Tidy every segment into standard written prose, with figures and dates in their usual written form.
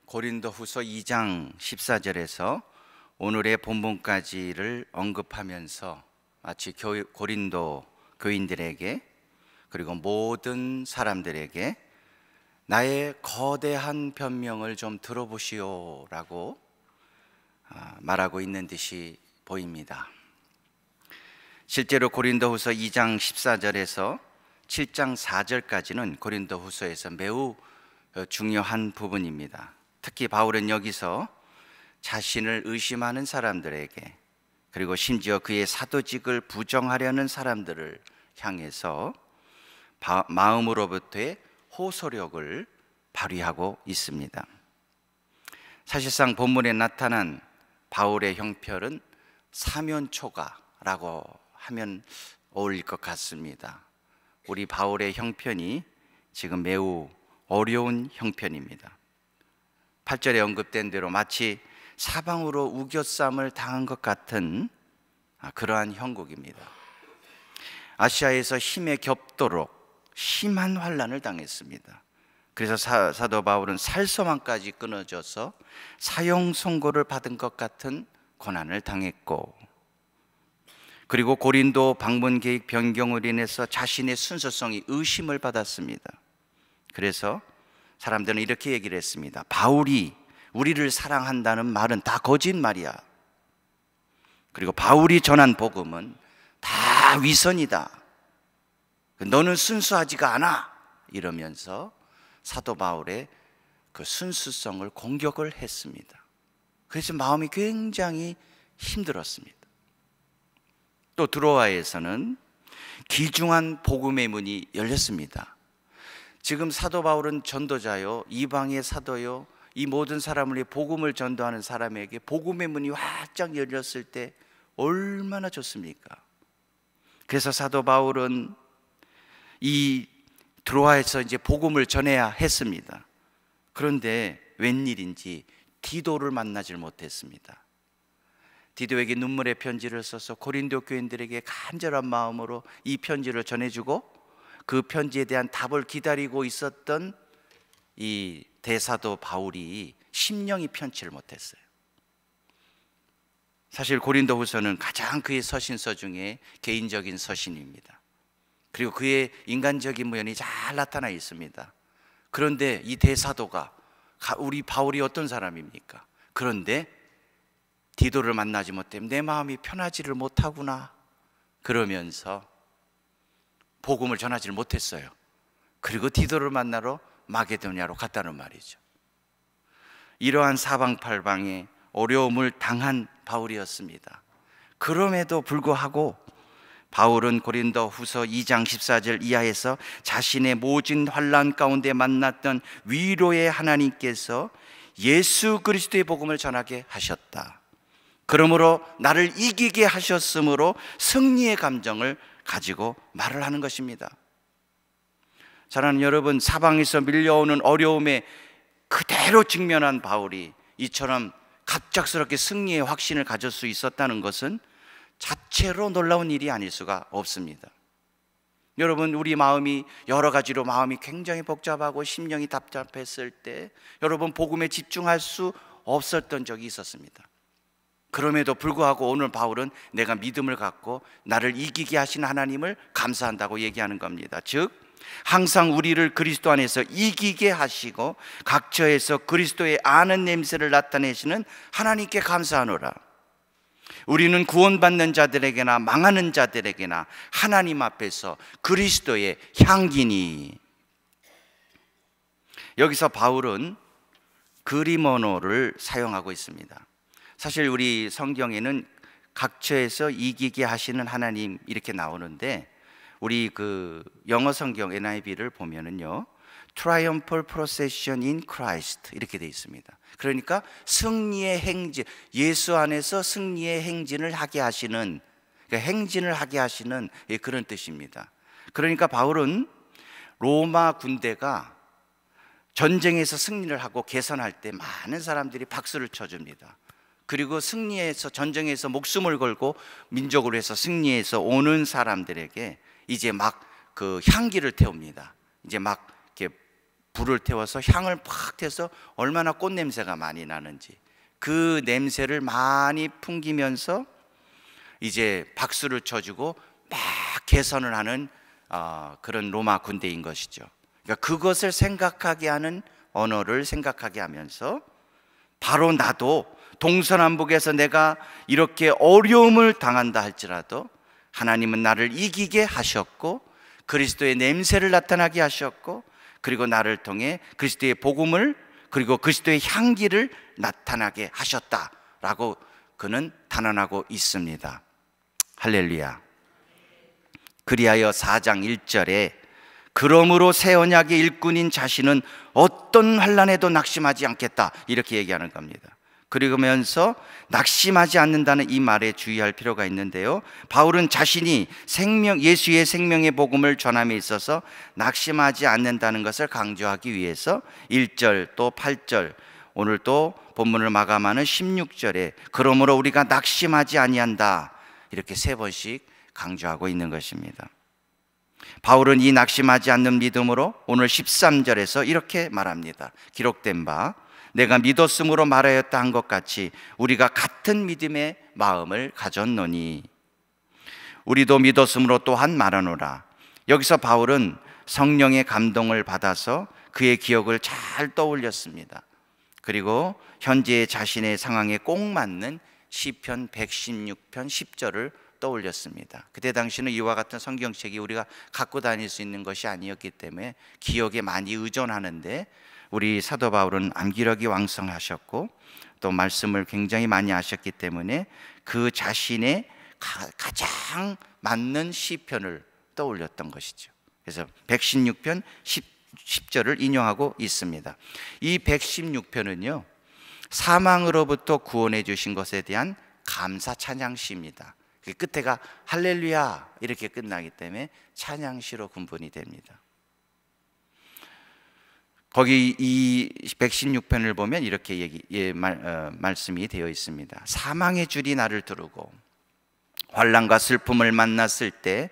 고린도후서 2장 14절에서 오늘의 본문까지를 언급하면서 마치 고린도 교인들에게 그리고 모든 사람들에게 나의 거대한 변명을 좀 들어보시오 라고 말하고 있는 듯이 보입니다. 실제로 고린도후서 2장 14절에서 7장 4절까지는 고린도후서에서 매우 중요한 부분입니다. 특히 바울은 여기서 자신을 의심하는 사람들에게 그리고 심지어 그의 사도직을 부정하려는 사람들을 향해서 마음으로부터의 호소력을 발휘하고 있습니다. 사실상 본문에 나타난 바울의 형편은 사면초가라고 하면 어울릴 것 같습니다. 우리 바울의 형편이 지금 매우 어려운 형편입니다. 8절에 언급된 대로 마치 사방으로 우겨쌈을 당한 것 같은 그러한 형국입니다. 아시아에서 힘에 겹도록 심한 환난을 당했습니다. 그래서 사도 바울은 살소망까지 끊어져서 사형 선고를 받은 것 같은 고난을 당했고, 그리고 고린도 방문 계획 변경으로 인해서 자신의 순수성이 의심을 받았습니다. 그래서 사람들은 이렇게 얘기를 했습니다. 바울이 우리를 사랑한다는 말은 다 거짓말이야. 그리고 바울이 전한 복음은 다 위선이다. 너는 순수하지가 않아. 이러면서 사도 바울의 그 순수성을 공격을 했습니다. 그래서 마음이 굉장히 힘들었습니다. 또 드로아에서는 귀중한 복음의 문이 열렸습니다. 지금 사도 바울은 전도자요, 이방의 사도요, 이 모든 사람을 위해 복음을 전도하는 사람에게 복음의 문이 활짝 열렸을 때 얼마나 좋습니까? 그래서 사도 바울은 이 드로아에서 이제 복음을 전해야 했습니다. 그런데 웬일인지 디도를 만나질 못했습니다. 디도에게 눈물의 편지를 써서 고린도 교인들에게 간절한 마음으로 이 편지를 전해주고 그 편지에 대한 답을 기다리고 있었던 이 대사도 바울이 심령이 편치를 못했어요. 사실 고린도후서는 가장 그의 서신서 중에 개인적인 서신입니다. 그리고 그의 인간적인 면이 잘 나타나 있습니다. 그런데 이 대사도가 우리 바울이 어떤 사람입니까? 그런데 디도를 만나지 못하면 내 마음이 편하지를 못하구나 그러면서 복음을 전하지를 못했어요. 그리고 디도를 만나러 마게도냐로 갔다는 말이죠. 이러한 사방팔방에 어려움을 당한 바울이었습니다. 그럼에도 불구하고 바울은 고린도후서 2장 14절 이하에서 자신의 모진 환난 가운데 만났던 위로의 하나님께서 예수 그리스도의 복음을 전하게 하셨다. 그러므로 나를 이기게 하셨으므로 승리의 감정을 가지고 말을 하는 것입니다. 사랑하는 여러분, 사방에서 밀려오는 어려움에 그대로 직면한 바울이 이처럼 갑작스럽게 승리의 확신을 가질 수 있었다는 것은 자체로 놀라운 일이 아닐 수가 없습니다. 여러분, 우리 마음이 여러 가지로 마음이 굉장히 복잡하고 심령이 답답했을 때 여러분 복음에 집중할 수 없었던 적이 있었습니다. 그럼에도 불구하고 오늘 바울은 내가 믿음을 갖고 나를 이기게 하신 하나님을 감사한다고 얘기하는 겁니다. 즉 항상 우리를 그리스도 안에서 이기게 하시고 각처에서 그리스도의 아는 냄새를 나타내시는 하나님께 감사하노라. 우리는 구원받는 자들에게나 망하는 자들에게나 하나님 앞에서 그리스도의 향기니. 여기서 바울은 그리모노를 사용하고 있습니다. 사실 우리 성경에는 각처에서 이기게 하시는 하나님 이렇게 나오는데 우리 그 영어 성경 NIV를 보면은요, Triumphal Procession in Christ 이렇게 되어 있습니다. 그러니까 승리의 행진, 예수 안에서 승리의 행진을 하게 하시는, 그러니까 행진을 하게 하시는 그런 뜻입니다. 그러니까 바울은 로마 군대가 전쟁에서 승리를 하고 개선할 때 많은 사람들이 박수를 쳐줍니다. 그리고 승리해서 전쟁에서 목숨을 걸고 민족으로 해서 승리해서 오는 사람들에게 이제 막 그 향기를 태웁니다. 이제 막 이렇게 불을 태워서 향을 팍 태워서 얼마나 꽃 냄새가 많이 나는지 그 냄새를 많이 풍기면서 이제 박수를 쳐주고 막 개선을 하는 그런 로마 군대인 것이죠. 그러니까 그것을 생각하게 하는 언어를 생각하게 하면서 바로 나도 동서남북에서 내가 이렇게 어려움을 당한다 할지라도 하나님은 나를 이기게 하셨고 그리스도의 냄새를 나타나게 하셨고 그리고 나를 통해 그리스도의 복음을 그리고 그리스도의 향기를 나타나게 하셨다라고 그는 단언하고 있습니다. 할렐루야. 그리하여 4장 1절에 그러므로 새 언약의 일꾼인 자신은 어떤 환난에도 낙심하지 않겠다 이렇게 얘기하는 겁니다. 그러면서 낙심하지 않는다는 이 말에 주의할 필요가 있는데요, 바울은 자신이 예수의 생명의 복음을 전함에 있어서 낙심하지 않는다는 것을 강조하기 위해서 1절 또 8절 오늘 또 본문을 마감하는 16절에 그러므로 우리가 낙심하지 아니한다 이렇게 3번씩 강조하고 있는 것입니다. 바울은 이 낙심하지 않는 믿음으로 오늘 13절에서 이렇게 말합니다. 기록된 바 내가 믿었으므로 말하였다 한 것 같이 우리가 같은 믿음의 마음을 가졌노니 우리도 믿었으므로 또한 말하노라. 여기서 바울은 성령의 감동을 받아서 그의 기억을 잘 떠올렸습니다. 그리고 현재 자신의 상황에 꼭 맞는 시편 116편 10절을 떠올렸습니다. 그때 당시는 이와 같은 성경책이 우리가 갖고 다닐 수 있는 것이 아니었기 때문에 기억에 많이 의존하는데 우리 사도 바울은 암기력이 왕성하셨고 또 말씀을 굉장히 많이 하셨기 때문에 그 자신의 가장 맞는 시편을 떠올렸던 것이죠. 그래서 116편 10절을 인용하고 있습니다. 이 116편은요 사망으로부터 구원해 주신 것에 대한 감사 찬양시입니다. 그 끝에가 할렐루야 이렇게 끝나기 때문에 찬양시로 군분이 됩니다. 거기 이 116편을 보면 이렇게 말씀이 되어 있습니다. 사망의 줄이 나를 두르고 환난과 슬픔을 만났을 때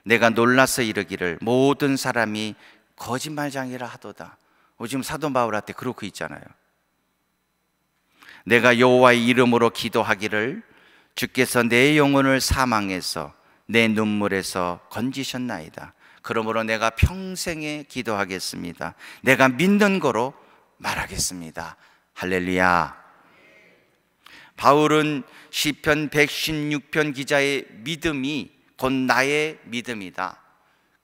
내가 놀라서 이르기를 모든 사람이 거짓말장이라 하도다. 지금 사도 바울한테 그렇고 있잖아요. 내가 여호와의 이름으로 기도하기를 주께서 내 영혼을 사망에서 내 눈물에서 건지셨나이다. 그러므로 내가 평생에 기도하겠습니다. 내가 믿는 거로 말하겠습니다. 할렐루야. 바울은 시편 116편 기자의 믿음이 곧 나의 믿음이다.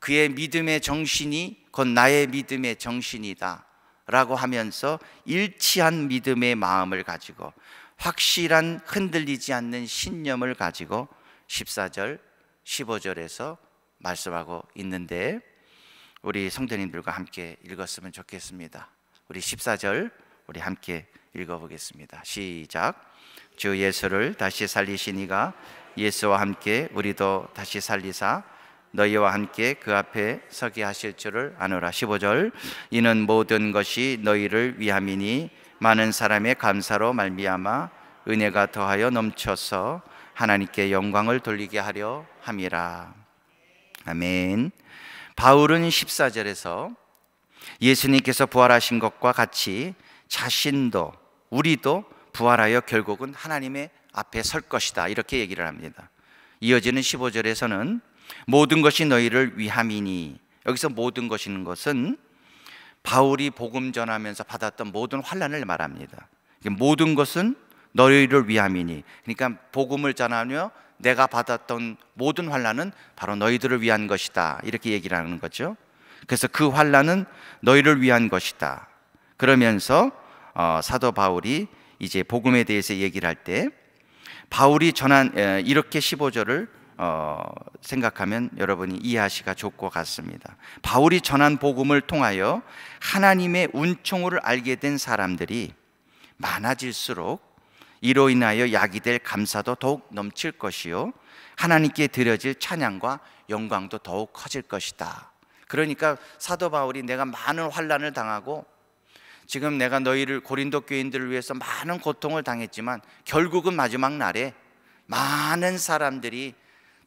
그의 믿음의 정신이 곧 나의 믿음의 정신이다 라고 하면서 일치한 믿음의 마음을 가지고 확실한 흔들리지 않는 신념을 가지고 14절, 15절에서 말씀하고 있는데 우리 성도님들과 함께 읽었으면 좋겠습니다. 우리 14절 우리 함께 읽어보겠습니다. 시작. 주 예수를 다시 살리시니가 예수와 함께 우리도 다시 살리사 너희와 함께 그 앞에 서게 하실 줄을 아노라. 15절 이는 모든 것이 너희를 위함이니 많은 사람의 감사로 말미암아 은혜가 더하여 넘쳐서 하나님께 영광을 돌리게 하려 함이라. 아멘. 바울은 14절에서 예수님께서 부활하신 것과 같이 자신도 우리도 부활하여 결국은 하나님의 앞에 설 것이다 이렇게 얘기를 합니다. 이어지는 15절에서는 모든 것이 너희를 위함이니 여기서 모든 것인 것은 바울이 복음 전하면서 받았던 모든 환난을 말합니다. 모든 것은 너희를 위함이니 그러니까 복음을 전하며 내가 받았던 모든 환난은 바로 너희들을 위한 것이다 이렇게 얘기를 하는 거죠. 그래서 그 환난은 너희를 위한 것이다. 그러면서 사도 바울이 이제 복음에 대해서 얘기를 할 때 바울이 전한 이렇게 15절을 생각하면 여러분이 이해하시기가 좋을 것 같습니다. 바울이 전한 복음을 통하여 하나님의 은총을 알게 된 사람들이 많아질수록 이로 인하여 야기될 감사도 더욱 넘칠 것이요 하나님께 드려질 찬양과 영광도 더욱 커질 것이다. 그러니까 사도 바울이 내가 많은 환난을 당하고 지금 내가 너희를 고린도 교인들을 위해서 많은 고통을 당했지만 결국은 마지막 날에 많은 사람들이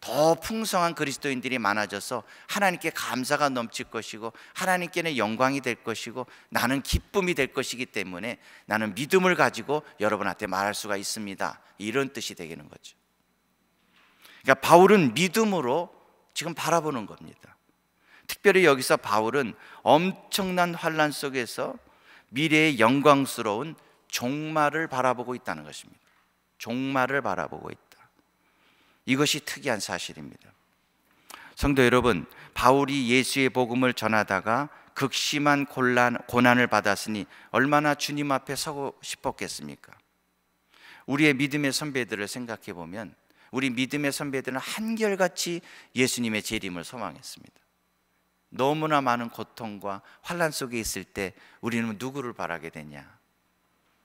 더 풍성한 그리스도인들이 많아져서 하나님께 감사가 넘칠 것이고 하나님께는 영광이 될 것이고 나는 기쁨이 될 것이기 때문에 나는 믿음을 가지고 여러분한테 말할 수가 있습니다. 이런 뜻이 되는 거죠. 그러니까 바울은 믿음으로 지금 바라보는 겁니다. 특별히 여기서 바울은 엄청난 환난 속에서 미래의 영광스러운 종말을 바라보고 있다는 것입니다. 종말을 바라보고 있다. 이것이 특이한 사실입니다. 성도 여러분, 바울이 예수의 복음을 전하다가 극심한 고난을 받았으니 얼마나 주님 앞에 서고 싶었겠습니까? 우리의 믿음의 선배들을 생각해 보면 우리 믿음의 선배들은 한결같이 예수님의 재림을 소망했습니다. 너무나 많은 고통과 환난 속에 있을 때 우리는 누구를 바라게 되냐?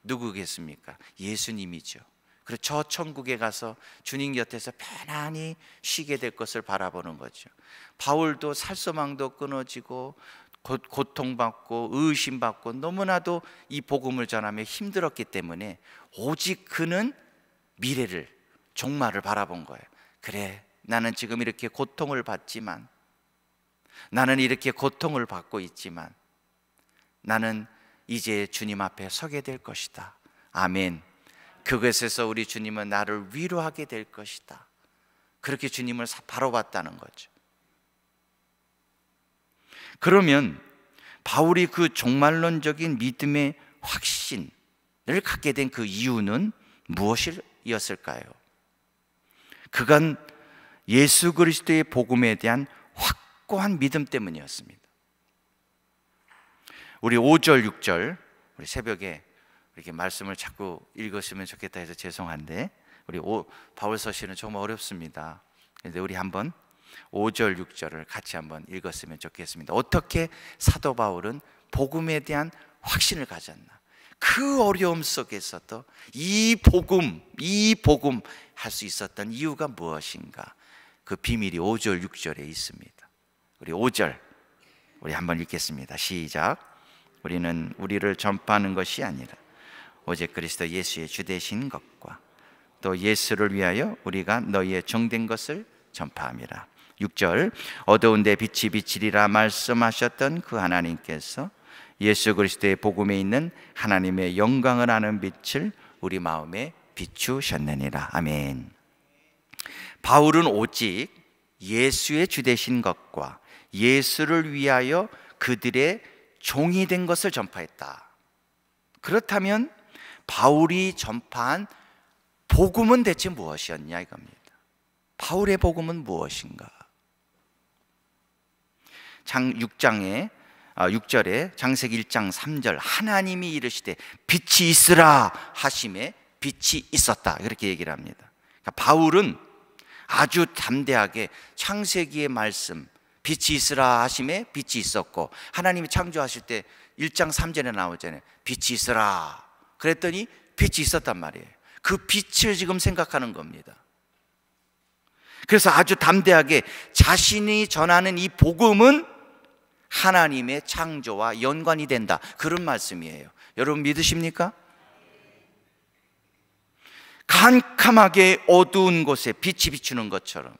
누구겠습니까? 예수님이죠. 그리고 저 천국에 가서 주님 곁에서 편안히 쉬게 될 것을 바라보는 거죠. 바울도 살소망도 끊어지고 고통받고 의심받고 너무나도 이 복음을 전하며 힘들었기 때문에 오직 그는 미래를, 종말을 바라본 거예요. 그래, 나는 지금 이렇게 고통을 받지만, 나는 이렇게 고통을 받고 있지만 나는 이제 주님 앞에 서게 될 것이다. 아멘. 그것에서 우리 주님은 나를 위로하게 될 것이다. 그렇게 주님을 바라봤다는 거죠. 그러면 바울이 그 종말론적인 믿음의 확신을 갖게 된 그 이유는 무엇이었을까요? 그건 예수 그리스도의 복음에 대한 확고한 믿음 때문이었습니다. 우리 5절, 6절, 우리 새벽에 이렇게 말씀을 자꾸 읽었으면 좋겠다 해서 죄송한데 우리 바울 서신은 좀 어렵습니다. 그런데 우리 한번 5절, 6절을 같이 한번 읽었으면 좋겠습니다. 어떻게 사도 바울은 복음에 대한 확신을 가졌나? 그 어려움 속에서도 이 복음 할 수 있었던 이유가 무엇인가? 그 비밀이 5절, 6절에 있습니다. 우리 5절 우리 한번 읽겠습니다. 시작. 우리는 우리를 전파하는 것이 아니라 오직 그리스도 예수의 주되신 것과 또 예수를 위하여 우리가 너희의 종된 것을 전파함이라. 6절. 어두운 데 빛이 비치리라 말씀하셨던 그 하나님께서 예수 그리스도의 복음에 있는 하나님의 영광을 아는 빛을 우리 마음에 비추셨느니라. 아멘. 바울은 오직 예수의 주되신 것과 예수를 위하여 그들의 종이 된 것을 전파했다. 그렇다면 바울이 전파한 복음은 대체 무엇이었냐 이겁니다. 바울의 복음은 무엇인가? 6절에 창세기 1장 3절 하나님이 이르시되 빛이 있으라 하심에 빛이 있었다 이렇게 얘기를 합니다. 그러니까 바울은 아주 담대하게 창세기의 말씀 빛이 있으라 하심에 빛이 있었고 하나님이 창조하실 때 1장 3절에 나오잖아요. 빛이 있으라 그랬더니 빛이 있었단 말이에요. 그 빛을 지금 생각하는 겁니다. 그래서 아주 담대하게 자신이 전하는 이 복음은 하나님의 창조와 연관이 된다 그런 말씀이에요. 여러분 믿으십니까? 캄캄하게 어두운 곳에 빛이 비추는 것처럼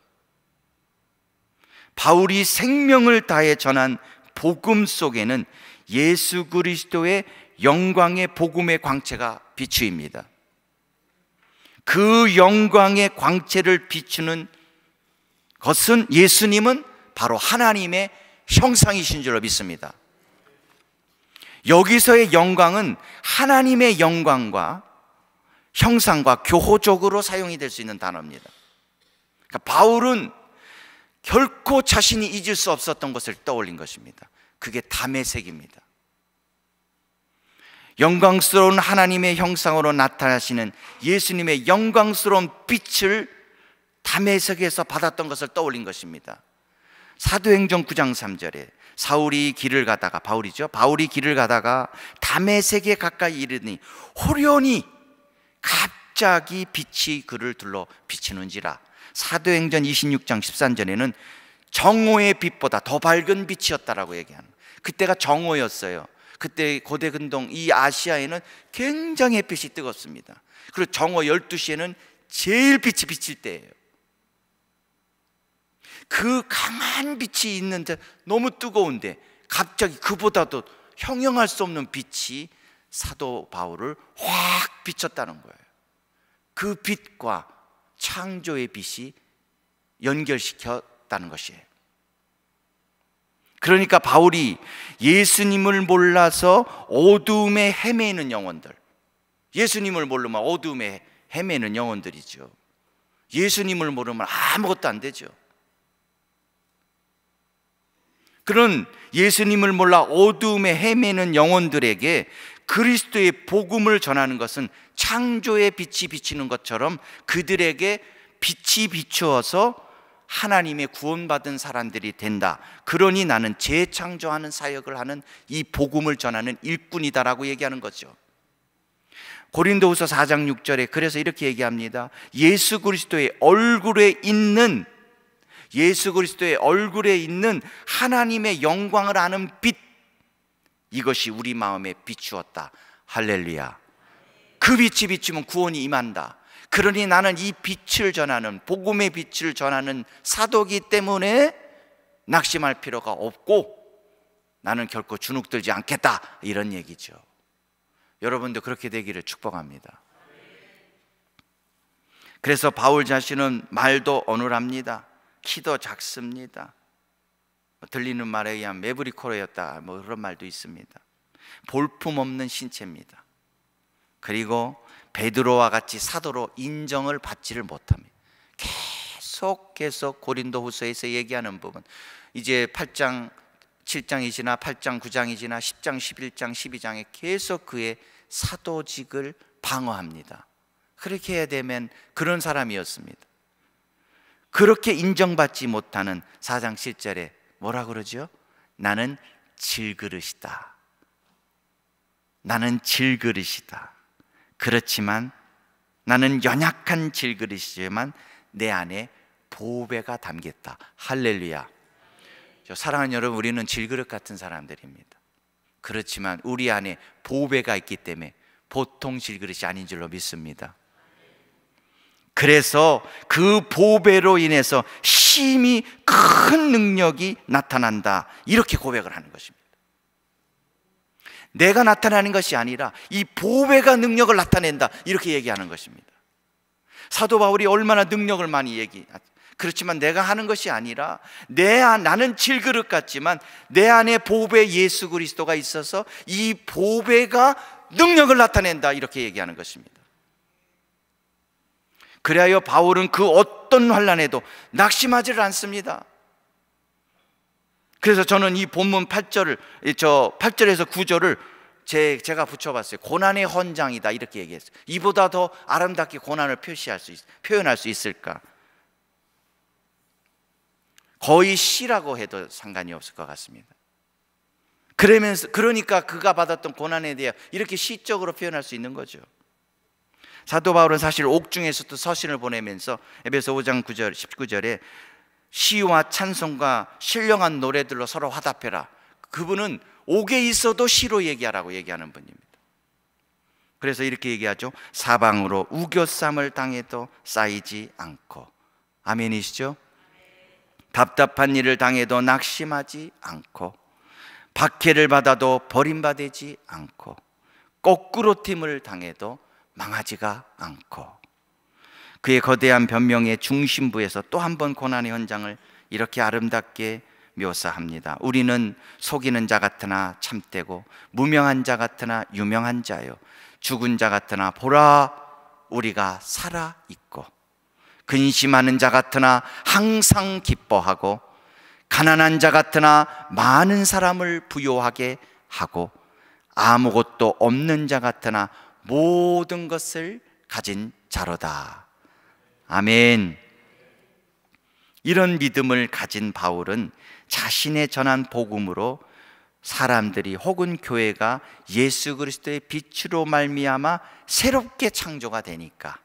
바울이 생명을 다해 전한 복음 속에는 예수 그리스도의 영광의 복음의 광채가 비추입니다. 그 영광의 광채를 비추는 것은 예수님은 바로 하나님의 형상이신 줄로 믿습니다. 여기서의 영광은 하나님의 영광과 형상과 교호적으로 사용이 될 수 있는 단어입니다. 그러니까 바울은 결코 자신이 잊을 수 없었던 것을 떠올린 것입니다. 그게 담의색입니다. 영광스러운 하나님의 형상으로 나타나시는 예수님의 영광스러운 빛을 담의색에서 받았던 것을 떠올린 것입니다. 사도행전 9장 3절에 사울이 길을 가다가 바울이 길을 가다가 담의색에 가까이 이르니 호련히 갑자기 빛이 그를 둘러 비치는지라. 사도행전 26장 13절에는 정오의 빛보다 더 밝은 빛이었다라고 얘기하는 거예요. 그때가 정오였어요. 그때 고대 근동 이 아시아에는 굉장히 햇빛이 뜨겁습니다. 그리고 정오 12시에는 제일 빛이 비칠 때예요. 그 강한 빛이 있는데 너무 뜨거운데 갑자기 그보다도 형용할 수 없는 빛이 사도 바울을 확 비쳤다는 거예요. 그 빛과 창조의 빛이 연결시켰다는 것이에요. 그러니까 바울이 예수님을 몰라서 어두움에 헤매는 영혼들, 예수님을 모르면 어두움에 헤매는 영혼들이죠. 예수님을 모르면 아무것도 안 되죠. 그런 예수님을 몰라 어두움에 헤매는 영혼들에게 그리스도의 복음을 전하는 것은 창조의 빛이 비치는 것처럼 그들에게 빛이 비추어서 하나님의 구원받은 사람들이 된다. 그러니 나는 재창조하는 사역을 하는 이 복음을 전하는 일꾼이다라고 얘기하는 거죠. 고린도후서 4장 6절에 그래서 이렇게 얘기합니다. 예수 그리스도의 얼굴에 있는 하나님의 영광을 아는 빛, 이것이 우리 마음에 비추었다. 할렐루야. 그 빛이 비추면 구원이 임한다. 그러니 나는 이 빛을 전하는, 복음의 빛을 전하는 사도이기 때문에 낙심할 필요가 없고 나는 결코 주눅들지 않겠다, 이런 얘기죠. 여러분도 그렇게 되기를 축복합니다. 그래서 바울 자신은 말도 어눌합니다. 키도 작습니다. 들리는 말에 의하면 매부리코러였다, 그런 말도 있습니다. 볼품없는 신체입니다. 그리고 베드로와 같이 사도로 인정을 받지를 못합니다. 계속 고린도후서에서 얘기하는 부분, 이제 8장 7장이지나 8장 9장이지나 10장 11장 12장에 계속 그의 사도직을 방어합니다. 그렇게 해야 되면 그런 사람이었습니다. 그렇게 인정받지 못하는 4장 7절에 뭐라 그러죠? 나는 질그릇이다. 나는 질그릇이다. 그렇지만 나는 연약한 질그릇이지만 내 안에 보배가 담겼다. 할렐루야. 사랑하는 여러분, 우리는 질그릇 같은 사람들입니다. 그렇지만 우리 안에 보배가 있기 때문에 보통 질그릇이 아닌 줄로 믿습니다. 그래서 그 보배로 인해서 심히 큰 능력이 나타난다, 이렇게 고백을 하는 것입니다. 내가 나타나는 것이 아니라 이 보배가 능력을 나타낸다, 이렇게 얘기하는 것입니다. 사도 바울이 얼마나 능력을 많이 그렇지만 내가 하는 것이 아니라 나는 질그릇 같지만 내 안에 보배 예수 그리스도가 있어서 이 보배가 능력을 나타낸다, 이렇게 얘기하는 것입니다. 그래야 바울은 그 어떤 환난에도 낙심하지를 않습니다. 그래서 저는 이 본문 8절에서 9절을 제가 붙여봤어요. 고난의 헌장이다, 이렇게 얘기했어요. 이보다 더 아름답게 고난을 표현할 수 있을까? 거의 시라고 해도 상관이 없을 것 같습니다. 그러니까 그가 받았던 고난에 대해 이렇게 시적으로 표현할 수 있는 거죠. 사도 바울은 사실 옥중에서도 서신을 보내면서 에베소 5장 9절 19절에 시와 찬송과 신령한 노래들로 서로 화답해라. 그분은 옥에 있어도 시로 얘기하라고 얘기하는 분입니다. 그래서 이렇게 얘기하죠. 사방으로 우겨쌈을 당해도 쌓이지 않고. 아멘이시죠? 답답한 일을 당해도 낙심하지 않고, 박해를 받아도 버림받지 않고, 거꾸로팀을 당해도 망하지가 않고, 그의 거대한 변명의 중심부에서 또 한 번 고난의 현장을 이렇게 아름답게 묘사합니다. 우리는 속이는 자 같으나 참되고 무명한 자 같으나 유명한 자요, 죽은 자 같으나 보라 우리가 살아있고, 근심하는 자 같으나 항상 기뻐하고, 가난한 자 같으나 많은 사람을 부요하게 하고, 아무것도 없는 자 같으나 모든 것을 가진 자로다. 아멘. 이런 믿음을 가진 바울은 자신의 전한 복음으로 사람들이 혹은 교회가 예수 그리스도의 빛으로 말미암아 새롭게 창조가 되니까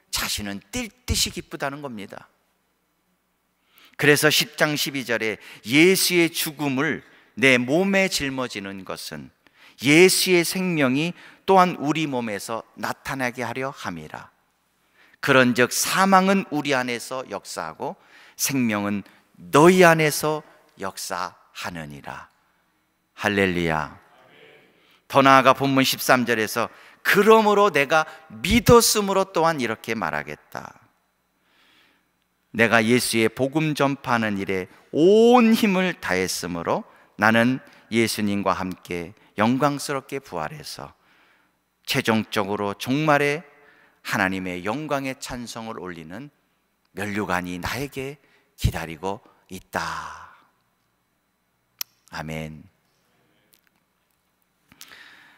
자신은 뛸 듯이 기쁘다는 겁니다. 그래서 10장 12절에 예수의 죽음을 내 몸에 짊어지는 것은 예수의 생명이 또한 우리 몸에서 나타나게 하려 함이라. 그런즉 사망은 우리 안에서 역사하고 생명은 너희 안에서 역사하느니라. 할렐루야. 더 나아가 본문 13절에서 그러므로 내가 믿었으므로 또한 이렇게 말하겠다. 내가 예수의 복음 전파하는 일에 온 힘을 다했으므로 나는 예수님과 함께 영광스럽게 부활해서 최종적으로 종말에 하나님의 영광의 찬송을 올리는 면류관이 나에게 기다리고 있다. 아멘.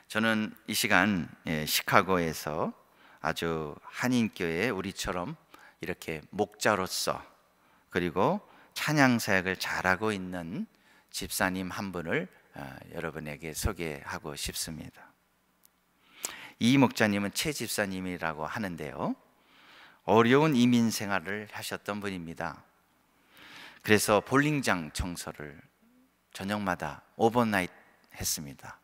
저는 이 시간 시카고에서 아주 한인교회 우리처럼 이렇게 목자로서 그리고 찬양 사역을 잘하고 있는 집사님 한 분을 여러분에게 소개하고 싶습니다. 이 목자님은 최 집사님이라고 하는데요, 어려운 이민 생활을 하셨던 분입니다. 그래서 볼링장 청소를 저녁마다 오버나잇 했습니다.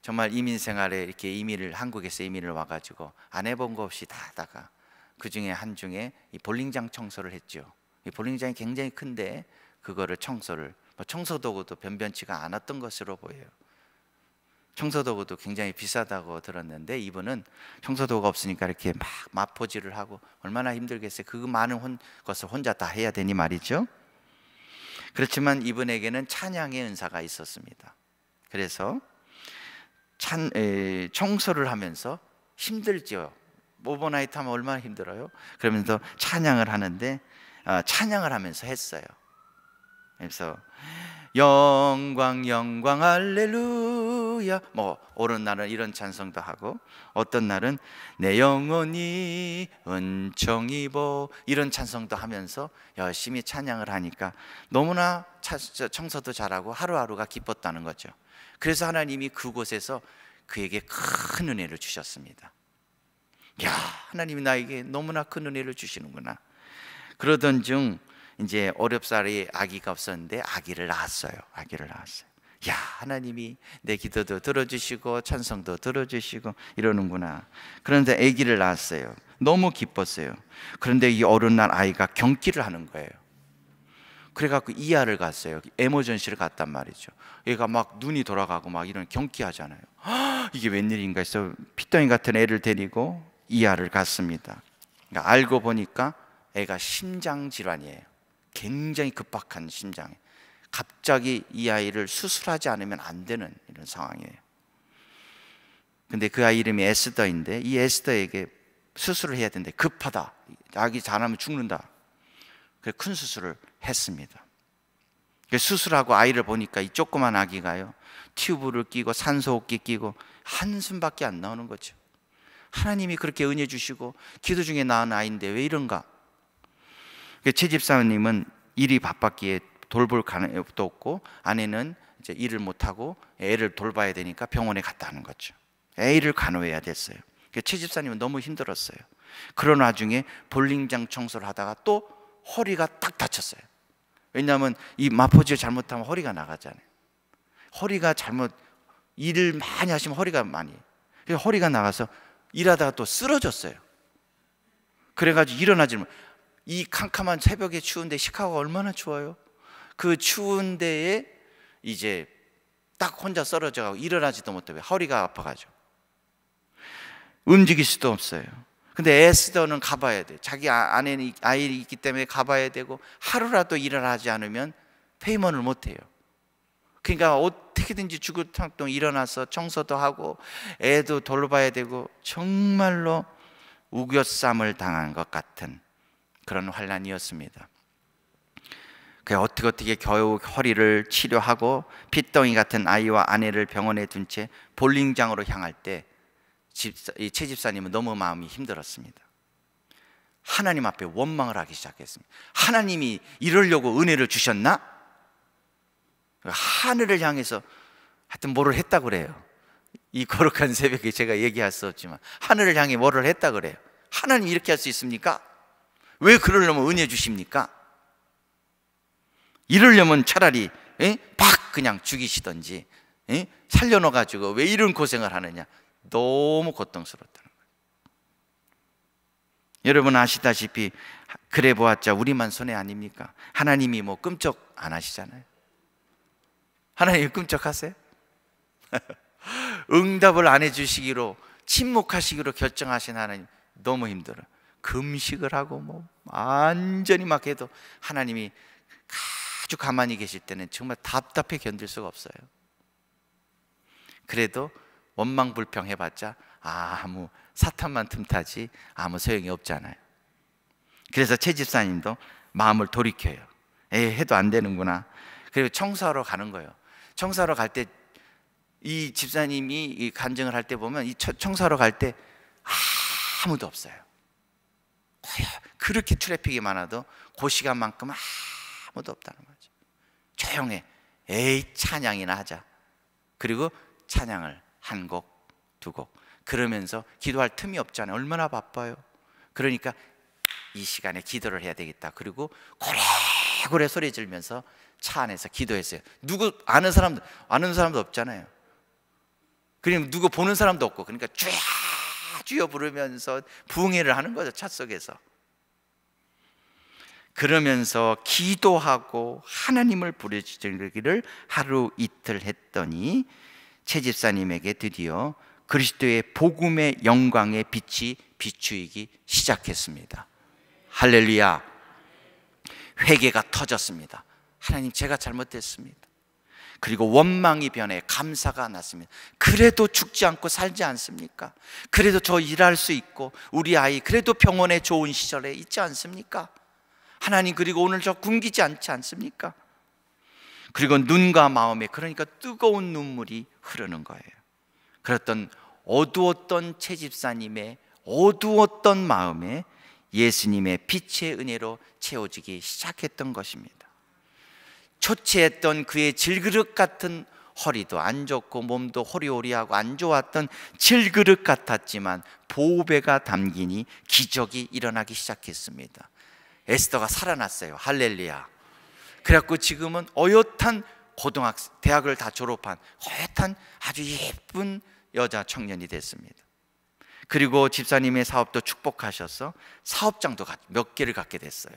정말 이민 생활에 이렇게 한국에서 이민을 와가지고 안 해본 거 없이 다 하다가 그 중에 한 중에 이 볼링장 청소를 했죠. 이 볼링장이 굉장히 큰데 그거를 청소도구도 변변치가 않았던 것으로 보여요. 청소도구도 굉장히 비싸다고 들었는데 이분은 청소도구가 없으니까 이렇게 막 마포질을 하고 얼마나 힘들겠어요. 그 많은 것을 혼자 다 해야 되니 말이죠. 그렇지만 이분에게는 찬양의 은사가 있었습니다. 그래서 청소를 하면서 힘들죠. 오버나이트 하면 얼마나 힘들어요. 그러면서 찬양을 하는데 찬양을 하면서 했어요. 그래서 영광 영광 할렐루야, 어느 날은 이런 찬송도 하고 어떤 날은 내 영혼이 은총 입어 이런 찬송도 하면서 열심히 찬양을 하니까 너무나 청소도 잘하고 하루하루가 기뻤다는 거죠. 그래서 하나님이 그곳에서 그에게 큰 은혜를 주셨습니다. 야, 하나님이 나에게 너무나 큰 은혜를 주시는구나. 그러던 중 이제 어렵사리 아기가 없었는데 아기를 낳았어요. 야, 하나님이 내 기도도 들어주시고 찬송도 들어주시고 이러는구나. 그런데 아기를 낳았어요. 너무 기뻤어요. 그런데 이 어느 날 아이가 경기를 하는 거예요. 그래갖고 이하를 갔어요. 에머전시를 갔단 말이죠. 얘가 막 눈이 돌아가고 막 이런 경기하잖아요. 이게 웬일인가 해서 피덩이 같은 애를 데리고 이하를 갔습니다. 그러니까 알고 보니까 애가 심장 질환이에요. 굉장히 급박한 심장에 갑자기 이 아이를 수술하지 않으면 안 되는 이런 상황이에요. 근데 그 아이 이름이 에스더인데 이 에스더에게 수술을 해야 되는데 급하다, 아기 잘하면 죽는다. 그래서 큰 수술을 했습니다. 수술하고 아이를 보니까 이 조그만 아기가요, 튜브를 끼고 산소호흡기 끼고 한숨밖에 안 나오는 거죠. 하나님이 그렇게 은혜 주시고 기도 중에 낳은 아이인데 왜 이런가? 최 집사님은 일이 바빴기에 돌볼 가능도 없고 아내는 이제 일을 못하고 애를 돌봐야 되니까 병원에 갔다 하는 거죠. 애를 간호해야 됐어요. 최 집사님은 너무 힘들었어요. 그런 와중에 볼링장 청소를 하다가 또 허리가 딱 다쳤어요. 왜냐하면 이 마포질 잘못하면 허리가 나가잖아요. 허리가 일을 많이 하시면 허리가 많이, 그래서 허리가 나가서 일하다가 또 쓰러졌어요. 그래가지고 일어나지 못. 이 캄캄한 새벽에 추운데 시카고가 얼마나 추워요. 그 추운 데에 이제 딱 혼자 쓰러져가고 일어나지도 못하고 허리가 아파가지고 움직일 수도 없어요. 근데 에스더는 가봐야 돼. 자기 안에는 아이가 있기 때문에 가봐야 되고 하루라도 일을 하지 않으면 페이먼을 못해요. 그러니까 어떻게든지 주구장창 일어나서 청소도 하고 애도 돌봐야 되고 정말로 우겨쌈을 당한 것 같은 그런 환란이었습니다. 어떻게 겨우 허리를 치료하고 핏덩이 같은 아이와 아내를 병원에 둔 채 볼링장으로 향할 때 최 집사님은 너무 마음이 힘들었습니다. 하나님 앞에 원망을 하기 시작했습니다. 하나님이 이러려고 은혜를 주셨나? 하늘을 향해서 하여튼 뭐를 했다 그래요. 이 거룩한 새벽에 제가 얘기할 수 없지만 하늘을 향해 뭐를 했다 그래요. 하나님 이렇게 할 수 있습니까? 왜 그러려면 은혜 주십니까? 이러려면 차라리 팍 그냥 죽이시던지 살려놔가지고 왜 이런 고생을 하느냐. 너무 고통스럽다는 거예요. 여러분 아시다시피 그래 보았자 우리만 손해 아닙니까? 하나님이 뭐 끔찍 안 하시잖아요. 하나님 끔찍하세요? 응답을 안 해주시기로, 침묵하시기로 결정하신 하나님 너무 힘들어요. 금식을 하고 뭐 완전히 막 해도 하나님이 아주 가만히 계실 때는 정말 답답해 견딜 수가 없어요. 그래도 원망불평 해봤자 아무 사탄만 틈타지 아무 소용이 없잖아요. 그래서 최 집사님도 마음을 돌이켜요. 해도 안 되는구나. 그리고 청소하러 가는 거예요. 청소하러 갈 때 이 집사님이 이 간증을 할 때 보면 이 청소하러 갈 때 아무도 없어요. 그렇게 트래픽이 많아도 그 시간만큼 아무도 없다는 거죠. 조용해. 찬양이나 하자. 그리고 찬양을 한 곡, 두 곡. 그러면서 기도할 틈이 없잖아요. 얼마나 바빠요. 그러니까 이 시간에 기도를 해야 되겠다. 그리고 고래고래 소리 지르면서 차 안에서 기도했어요. 누구 아는 사람도 없잖아요. 그럼 누구 보는 사람도 없고, 그러니까 주여 주여 부르면서 부흥회를 하는 거죠. 차 속에서. 그러면서 기도하고 하나님을 부르짖기를 하루 이틀 했더니 최 집사님에게 드디어 그리스도의 복음의 영광의 빛이 비추이기 시작했습니다. 할렐루야. 회개가 터졌습니다. 하나님, 제가 잘못했습니다. 그리고 원망이 변해 감사가 났습니다. 그래도 죽지 않고 살지 않습니까? 그래도 저 일할 수 있고 우리 아이 그래도 병원에 좋은 시절에 있지 않습니까? 하나님, 그리고 오늘 저 굶기지 않지 않습니까? 그리고 눈과 마음에, 그러니까 뜨거운 눈물이 흐르는 거예요. 그랬던 어두웠던 최 집사님의 어두웠던 마음에 예수님의 빛의 은혜로 채워지기 시작했던 것입니다. 초췌했던 그의 질그릇 같은 허리도 안 좋고 몸도 호리호리하고 안 좋았던 질그릇 같았지만 보배가 담기니 기적이 일어나기 시작했습니다. 에스더가 살아났어요. 할렐루야. 그래갖고 지금은 어엿한 고등학생, 대학을 다 졸업한 어엿한 아주 예쁜 여자 청년이 됐습니다. 그리고 집사님의 사업도 축복하셔서 사업장도 몇 개를 갖게 됐어요.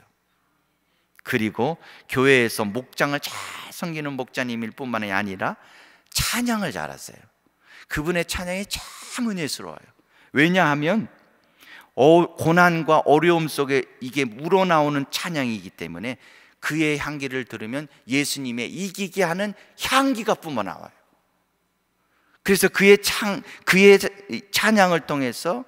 그리고 교회에서 목장을 잘 섬기는 목자님일 뿐만이 아니라 찬양을 잘하세요. 그분의 찬양이 참 은혜스러워요. 왜냐하면 고난과 어려움 속에 이게 우러나오는 찬양이기 때문에 그의 향기를 들으면 예수님의 이기게 하는 향기가 뿜어나와요. 그래서 그의 찬양을 통해서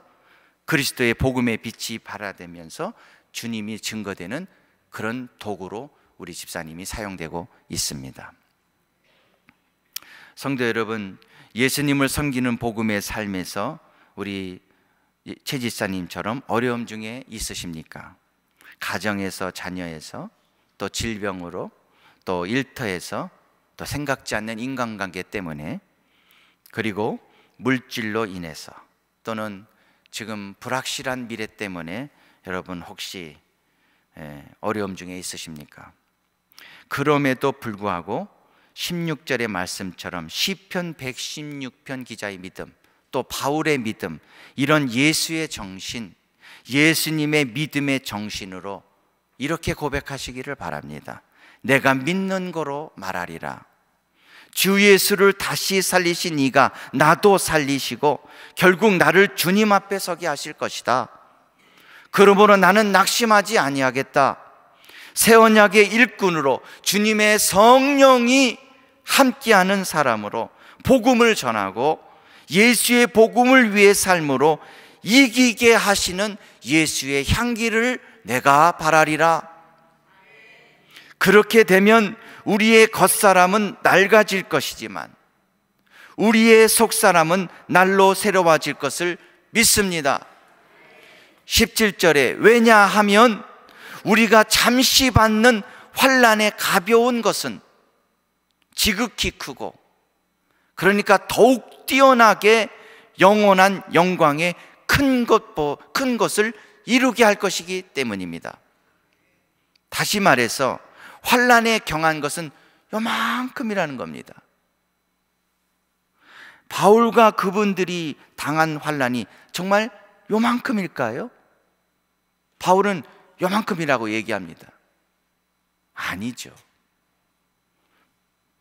그리스도의 복음의 빛이 발하되면서 주님이 증거되는 그런 도구로 우리 집사님이 사용되고 있습니다. 성도 여러분, 예수님을 섬기는 복음의 삶에서 우리 최 집사님처럼 어려움 중에 있으십니까? 가정에서, 자녀에서, 또 질병으로, 또 일터에서, 또 생각지 않는 인간관계 때문에, 그리고 물질로 인해서, 또는 지금 불확실한 미래 때문에 여러분 혹시 어려움 중에 있으십니까? 그럼에도 불구하고 16절의 말씀처럼 시편 116편 기자의 믿음, 또 바울의 믿음, 이런 예수의 정신, 예수님의 믿음의 정신으로 이렇게 고백하시기를 바랍니다. 내가 믿는 거로 말하리라. 주 예수를 다시 살리신 이가 나도 살리시고 결국 나를 주님 앞에 서게 하실 것이다. 그러므로 나는 낙심하지 아니하겠다. 새 언약의 일꾼으로 주님의 성령이 함께하는 사람으로 복음을 전하고 예수의 복음을 위해 삶으로 이기게 하시는 예수의 향기를 내가 바라리라. 그렇게 되면 우리의 겉사람은 낡아질 것이지만 우리의 속사람은 날로 새로워질 것을 믿습니다. 17절에 왜냐하면 우리가 잠시 받는 환난의 가벼운 것은 지극히 크고, 그러니까 더욱 뛰어나게 영원한 영광의 큰 것을 이루게 할 것이기 때문입니다. 다시 말해서 환난에 경한 것은 요만큼이라는 겁니다. 바울과 그분들이 당한 환난이 정말 요만큼일까요? 바울은 요만큼이라고 얘기합니다. 아니죠.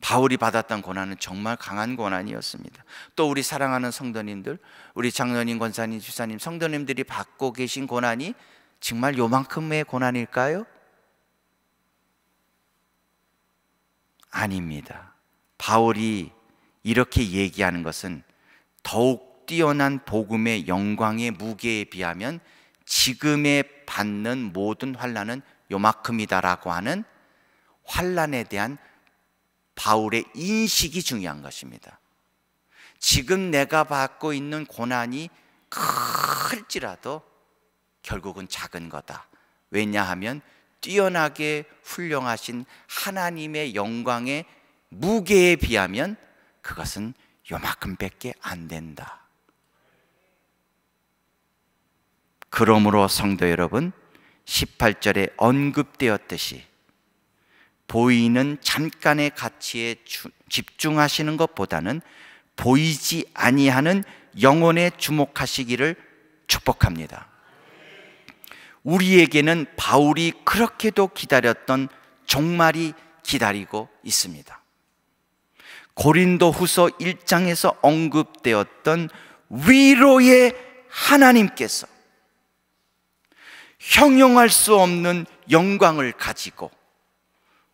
바울이 받았던 고난은 정말 강한 고난이었습니다. 또 우리 사랑하는 성도님들, 우리 장로님, 권사님, 집사님, 성도님들이 받고 계신 고난이 정말 요만큼의 고난일까요? 아닙니다. 바울이 이렇게 얘기하는 것은 더욱 뛰어난 복음의 영광의 무게에 비하면 지금에 받는 모든 환난은 요만큼이다라고 하는 환난에 대한 바울의 인식이 중요한 것입니다. 지금 내가 받고 있는 고난이 클지라도 결국은 작은 거다. 왜냐하면 뛰어나게 훌륭하신 하나님의 영광의 무게에 비하면 그것은 요만큼밖에 안 된다. 그러므로 성도 여러분, 18절에 언급되었듯이 보이는 잠깐의 가치에 집중하시는 것보다는 보이지 아니하는 영혼에 주목하시기를 축복합니다. 우리에게는 바울이 그렇게도 기다렸던 종말이 기다리고 있습니다. 고린도후서 1장에서 언급되었던 위로의 하나님께서 형용할 수 없는 영광을 가지고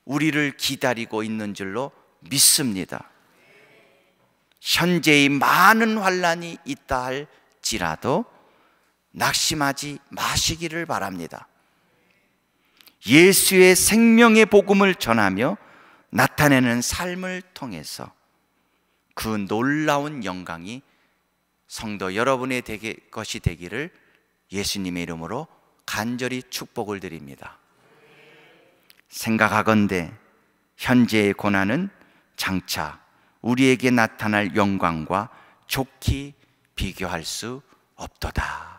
우리를 기다리고 있는 줄로 믿습니다. 현재의 많은 환난이 있다 할지라도 낙심하지 마시기를 바랍니다. 예수의 생명의 복음을 전하며 나타내는 삶을 통해서 그 놀라운 영광이 성도 여러분의 것이 되기를 예수님의 이름으로 간절히 축복을 드립니다. 생각하건대 현재의 고난은 장차 우리에게 나타날 영광과 좋게 비교할 수 없도다.